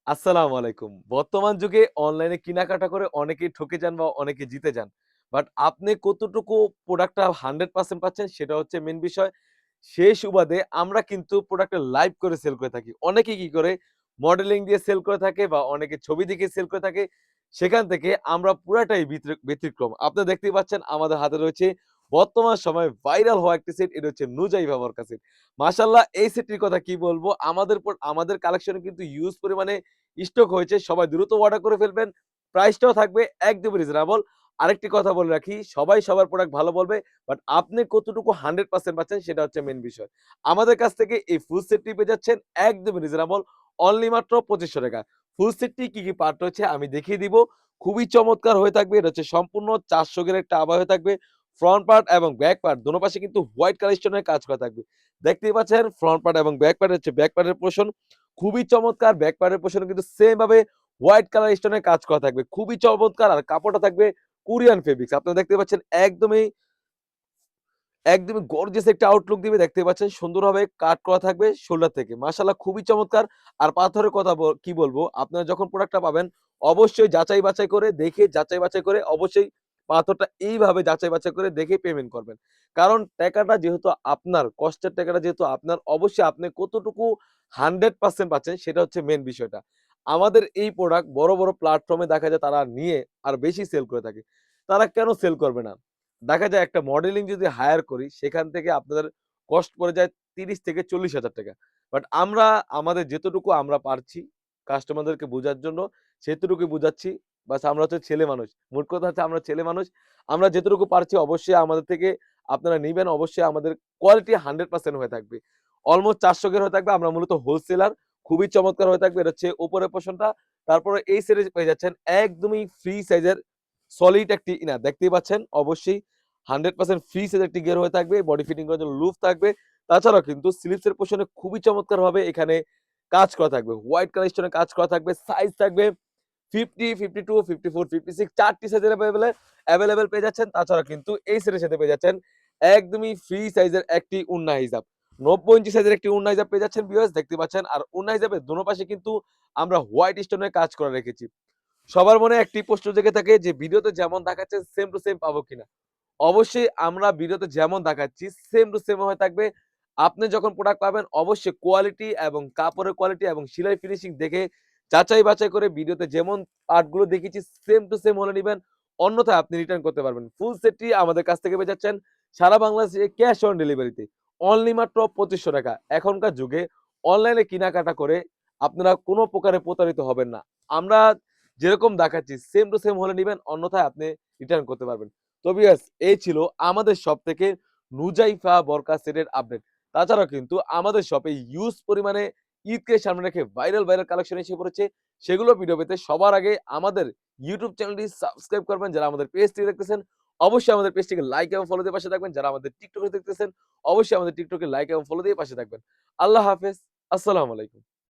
আসসালামু আলাইকুম। বর্তমান যুগে অনলাইনে কেনাকাটা করে অনেকেই ঠকে যান বা অনেকে জিতে যান। বাট আপনি কতটুকু প্রোডাক্টটা 100% পাচ্ছেন সেটা হচ্ছে মেইন বিষয়। সেই সুবাদে আমরা কিন্তু প্রোডাক্টটা লাইভ করে সেল করে থাকি। অনেকে কি করে মডেলিং দিয়ে সেল করে থাকে বা অনেকে ছবি দেখে সেল করে থাকে। সেখান থেকে আমরা পুরাটাই ব্যতিক্রম। আপনারা দেখতেই পাচ্ছেন আমাদের হাতে রয়েছে বর্তমান সময়ে ভাইরাল হওয়া একটি সেট, এটা হচ্ছে নুজাই ব্যবহার কাছে। মাশাআল্লাহ এই সেটটির কথা কি বলবো? আমাদের কালেকশনে কিন্তু হিউজ পরিমাণে স্টক হয়েছে। সবাই দ্রুত অর্ডার করে ফেলবেন। প্রাইসটাও থাকবে একদমই রিজনেবল। আরেকটি কথা বলে রাখি, সবাই সবার প্রোডাক্ট ভালো বলবে। বাট আপনি কতটুকু 100% পাচ্ছেন সেটা হচ্ছে মেইন বিষয়। আমাদের কাছ থেকে এই ফুল সেটটি পেয়ে যাচ্ছেন একদমই রিজনেবল। অনলি মাত্র ৳২৫০০। ফুল সেটটি কি পার্ট রয়েছে আমি দেখিয়ে দিব। খুবই চমৎকার হয়ে থাকবে। এটা হচ্ছে সম্পূর্ণ ৪০০ গের একটা আবায়া হয়ে থাকবে। ফ্রন্ট পার্ট এবং ব্যাক পার্ট দোনো পাশে কিন্তু হোয়াইট কালার স্টোনের কাজ করা থাকবে। দেখতেই পাচ্ছেন ফ্রন্ট পার্ট এবং ব্যাক পার্ট হচ্ছে ব্যাক পার্টের পোরশন খুবই চমৎকার। ব্যাক পার্টের পেছনে কিন্তু সেম ভাবে হোয়াইট কালার স্টোনের কাজ করা থাকবে। খুবই চমৎকার আর কাপড়টা থাকবে কোরিয়ান ফেব্রিক্স। আপনারা দেখতে পাচ্ছেন একদমই গর্জিয়াস একটা আউটলুক দিবে। দেখতে পাচ্ছেন সুন্দরভাবে কাট করা থাকবে শোল্ডার থেকে। মাশাআল্লাহ খুবই চমৎকার। আর পাথরের কথা কি বলবো, আপনারা যখন প্রোডাক্টটা পাবেন অবশ্যই যাচাই বাছাই করে দেখে যাচাই বাছাই করে অবশ্যই পাথরটা এইভাবে যাচাই বাছাই করে দেখে পেমেন্ট করবেন। কারণ টাকাটা যেহেতু আপনার, কষ্টের টাকাটা যেহেতু আপনার, অবশ্যই আপনি কতটুকু 100% পাচ্ছেন সেটা হচ্ছে মেইন বিষয়টা। আমাদের এই প্রোডাক্ট বড়, বড় প্ল্যাটফর্মে দেখা যায় তারা নিয়ে আর বেশি সেল করে থাকে। তারা কেন সেল করবে না? দেখা যায় একটা মডেলিং যদি হায়ার করি সেখান থেকে আপনাদের কস্ট পড়ে যায় ৩০ থেকে ৳৪০,০০০। বাট আমরা আমাদের যেতটুকু আমরা পারছি কাস্টমারদেরকে বুঝার জন্য সেতুটুকুই বুঝাচ্ছি। বাস আমরা হচ্ছে ছেলে মানুষ। মোট কথা হচ্ছে আমরা ছেলে মানুষ। আমরা যেতটুকু পারছি অবশ্যই আমাদের থেকে আপনারা নিবেন। অবশ্যই আমাদের কোয়ালিটি 100% হয়ে থাকবে। অলমোস্ট ৪০০ গের হয়ে থাকবে। আমরা মূলত হোলসেলার। খুবই চমৎকার হয়ে থাকবে। এটা হচ্ছে উপরের পোরশনটা। তারপরে এই সাইডে পেয়ে যাচ্ছেন একদমই ফ্রি সাইজের সলিড একটি ইনার। দেখতেই পাচ্ছেন অবশ্যই 100% ফ্রি সাইজের একটি গিয়ার হয়ে থাকবে। বডি ফিটিং করার জন্য লুফ থাকবে। তাছাড়াও কিন্তু স্লিপস এর পোরশনে খুবই চমৎকারভাবে এখানে কাজ করা থাকবে। হোয়াইট কালার স্টোনের কাজ করা থাকবে। সাইজ থাকবে 50, 52, 54, 56 4 টি সাইজের এভেইলেবল পেয়ে যাচ্ছেন। তাছাড়া কিন্তু এই সেটের সাথে পেয়ে যাচ্ছেন একদমই ফ্রি সাইজের একটি উন্না হিজাব। ৯০ ইঞ্চি সাইজের একটি উন্না হিজাব পেয়ে যাচ্ছেন ভিউয়ার্স দেখতে পাচ্ছেন। আর উন্না হিজাবের দোনো পাশে কিন্তু আমরা হোয়াইট স্টোনের কাজ করা রেখেছি। সবার মনে একটি প্রশ্ন জেগে থাকে যে ভিডিওতে যেমন দেখাচ্ছে সেম টু সেম পাবো কিনা? অবশ্যই আমরা ভিডিওতে যেমন দেখাচ্ছি সেম টু সেম হয়ে থাকবে। আপনি যখন প্রোডাক্ট পাবেন অবশ্যই কোয়ালিটি এবং কাপড়ের কোয়ালিটি এবং সেলাই ফিনিশিং দেখে যাচাই বাছাই করে ভিডিওতে যেমন পার্টগুলো দেখিয়েছি সেম টু সেম হলে নিবেন। অন্যথায় আপনি রিটার্ন করতে পারবেন। ফুল সেটটি আমাদের কাছ থেকে পেয়ে যাচ্ছেন সারা বাংলাদেশে ক্যাশ অন ডেলিভারিতে। অনলি মাত্র ৳২৫০০। এখনকার যুগে অনলাইনে কেনাকাটা করে আপনারা কোন প্রকারে প্রতারিত হবেন না। আমরা যেরকম দেখাচ্ছি সেম টু সেম হলে নিবেন, অন্যথায় আপনি রিটার্ন করতে পারবেন। তো ভিউয়ার্স এই ছিল আমাদের শপ থেকে নুজাইফা বরকা সেটের আপডেট। তাছাড়াও কিন্তু আমাদের শপে হিউজ পরিমাণে ঈদকে সামনে রেখে ভাইরাল কালেকশন এসে পড়েছে। সেগুলো ভিডিও পেতে সবার আগে আমাদের ইউটিউব চ্যানেলটি সাবস্ক্রাইব করবেন। যারা আমাদের পেজটি দেখতেছেন, অবশ্যই আমাদের পেজটিকে লাইক এবং ফলো দিয়ে পাশে থাকবেন। যারা আমাদের টিকটকে দেখতেছেন, অবশ্যই আমাদের টিকটকে লাইক এবং ফলো দিয়ে পাশে থাকবেন। আল্লাহ হাফেজ। আসসালামু আলাইকুম।